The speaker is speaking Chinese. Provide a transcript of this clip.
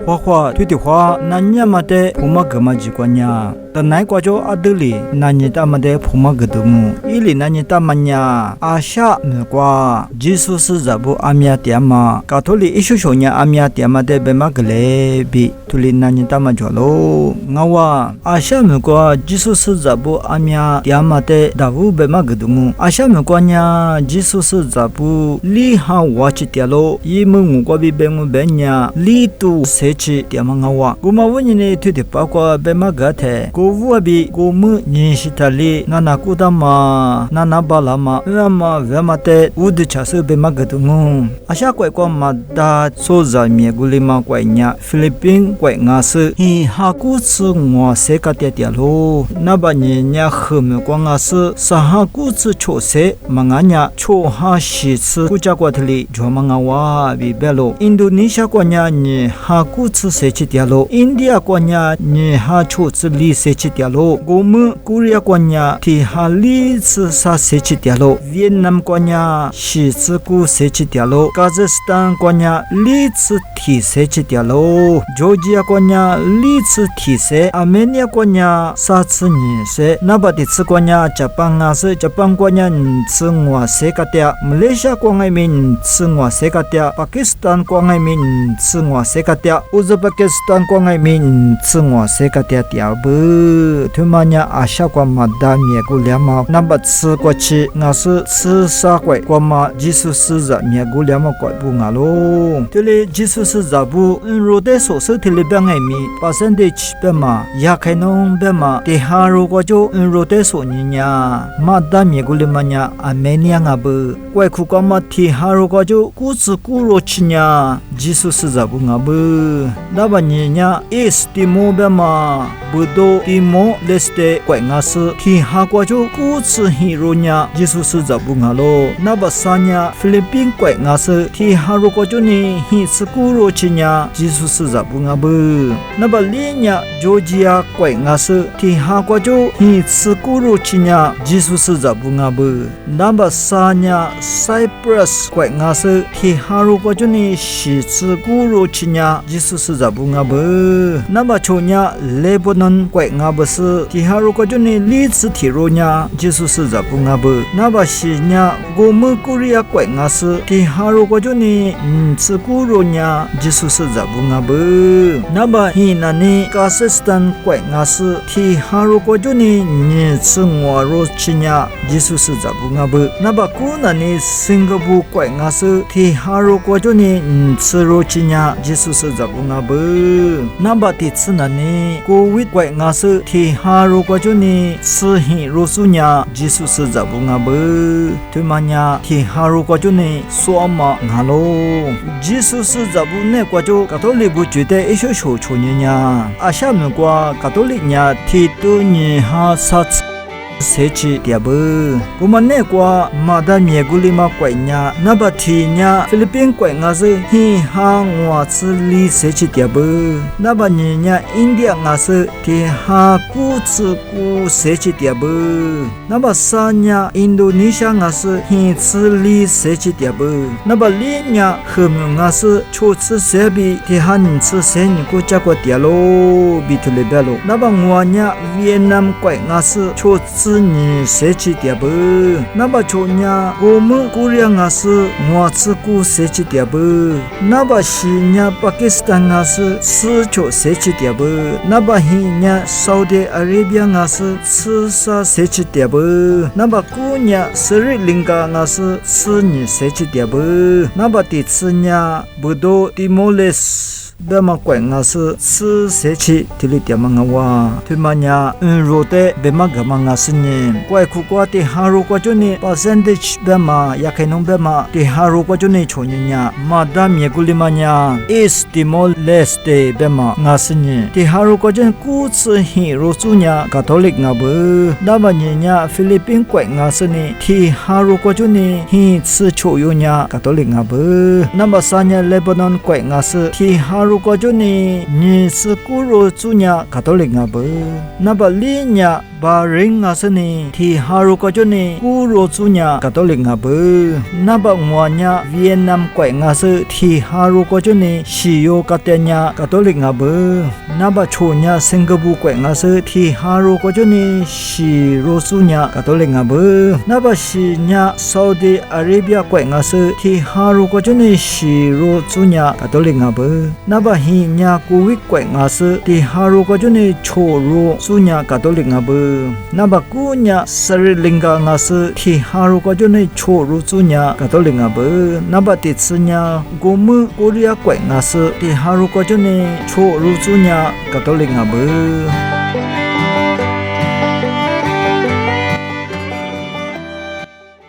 花花对的话，那你嘛的普马格嘛机关呀？但哪个就阿德里，那你他妈的普马格多木，伊里那你他妈呀？阿夏那个，基础是咋不阿米亚点嘛？卡托里一宿宿呀阿米亚点嘛的白马格嘞比，图里那你他妈着喽？我话阿夏那个基础是咋不阿米亚点嘛的大乌白马格多木？阿夏那个呀，基础是咋不里哈瓦起点喽？伊么我比白我白呀，里都谁？点嘛我，我嘛问你推的包括白马格的，我比我们认识他哩，那古达嘛，那巴拉嘛，那么的，我的车是白马格的么？阿下怪过嘛da，所在面古里嘛怪呀，菲律宾怪我是，哈古次我谁个点咯？那把人家后面怪我是，啥哈古次错谁？嘛俺家错哈西次古家国的哩，就嘛我比白咯，印度尼西亚怪呀你哈古。次谁去掉咯？印度国家你哈出次里谁去掉咯？我们古瑞国家提哈里次啥谁去掉咯？越南国家西次古谁去掉咯？卡扎斯坦国家里次提谁去掉咯？佐治亚国家里次提谁？阿美尼亚国家啥次你谁？那把第次国家日本啊是日本国家你次我谁个掉？马来西亚国家面次我谁个掉？巴基斯坦国家面次我谁个掉？乌兹别克斯坦国外面自我谁个点点不？他妈呀，阿下国嘛大面古两毛，那么吃过去，我是吃啥鬼？国嘛，技术是热面古两毛怪不我咯。这里技术是热不？如果说是这里边外面%边嘛，也开农边嘛，第二如果就如果说你呀，嘛大面古里嘛呀，阿美尼亚不？怪苦国嘛，第二如果就古子古罗去呀，技术是热不我不？那么你呀，East Timor 边嘛，不多 Timor Leste 怪我是，其他国家古次希罗呀，就是在不我咯。那么三呀，菲律宾怪我是，其他国家呢，希是古罗去呀，就是在不我不。那么另呀，佐治亚怪我是，其他国家希是古罗去呀，就是在不我不。那么三呀，Cyprus 怪我是，其他国家呢，希是古罗去呀。就是在不我不，那么从呀黎巴嫩怪我不是，第二个就呢历次提入呀，就是在不我不，那么是呀我们古瑞亚怪我是，第二个就呢是古罗呀，就是在不我不，那么现在呢卡萨斯坦怪我是，第二个就呢是我罗去呀，就是在不我不，那么古那呢新加坡怪我是，第二个就呢是罗去呀，就是在不我不，那么第次呢？国外怪我是提哈如果就呢，是很罗素呀，就是在不我不，对吗呀？提哈如果就呢，说嘛我咯，就是在不那个就卡多利不觉得一些小错呢呀，阿下面个卡多利呀，提多你哈啥子？谁去点不？我们那个马达面古里嘛怪呀，那把天呀，菲律宾怪我是嘿哈我是里谁去点不？那把人家印度我是天哈古次古谁去点不？那把三呀，印度尼西亚我是嘿是里谁去点不？那把另呀，后面我是初次谁比天哈你次谁你国家国点咯，比图里边咯。那把我呀，越南怪我是初次。你谁去点不？那把从呀，我们古人啊是我吃古谁去点不？那把西呀，巴基斯坦啊是吃就谁去点不？那把西呀，沙特阿拉伯啊是吃啥谁去点不？那把古呀，斯里兰卡啊是吃你谁去点不？那把第次呀，不多蒂莫雷斯。别嘛怪我是吃谁去？这里点嘛我哇，对嘛呀？如的别嘛个嘛我是呢？怪苦瓜的哈如果就呢，percentage别嘛也可能别嘛的哈如果就呢错呢呀，嘛da面古里嘛呀，East Timor Leste别嘛我是呢？的哈如果就古次希罗主呀，Catholic我不，那么呢呀，菲律宾怪我是呢？的哈如果就呢，希次错有呀，Catholic我不，那么三呀黎巴嫩怪我是的哈。如果就你是古罗主呀，卡多利亚不，那么另呀 ba ring nga se ni thi haru ko jo ni ku ro chu nya Catholic nga bu na ba ngwa nya Vietnam kwai nga se thi haru ko jo ni shi yo ka te nya Catholic nga bu na ba cho nya Singapore kwai nga se thi haru ko jo ni shi ro su nya Catholic nga bu na ba shi nya Saudi Arabia kwai nga se thi haru ko jo ni shi ro chu nya Catholic nga bu na ba hi nya Kuwait kwai nga se thi haru ko jo ni cho ro su nya Catholic nga bu na ba ku nya Sri Lanka nga se thi haru ko jo ni cho ro chu nya Catholic nga bu na ba ti chu nya Gomu Korea kwai nga se thi haru ko jo ni cho ro chu nya Catholic nga bu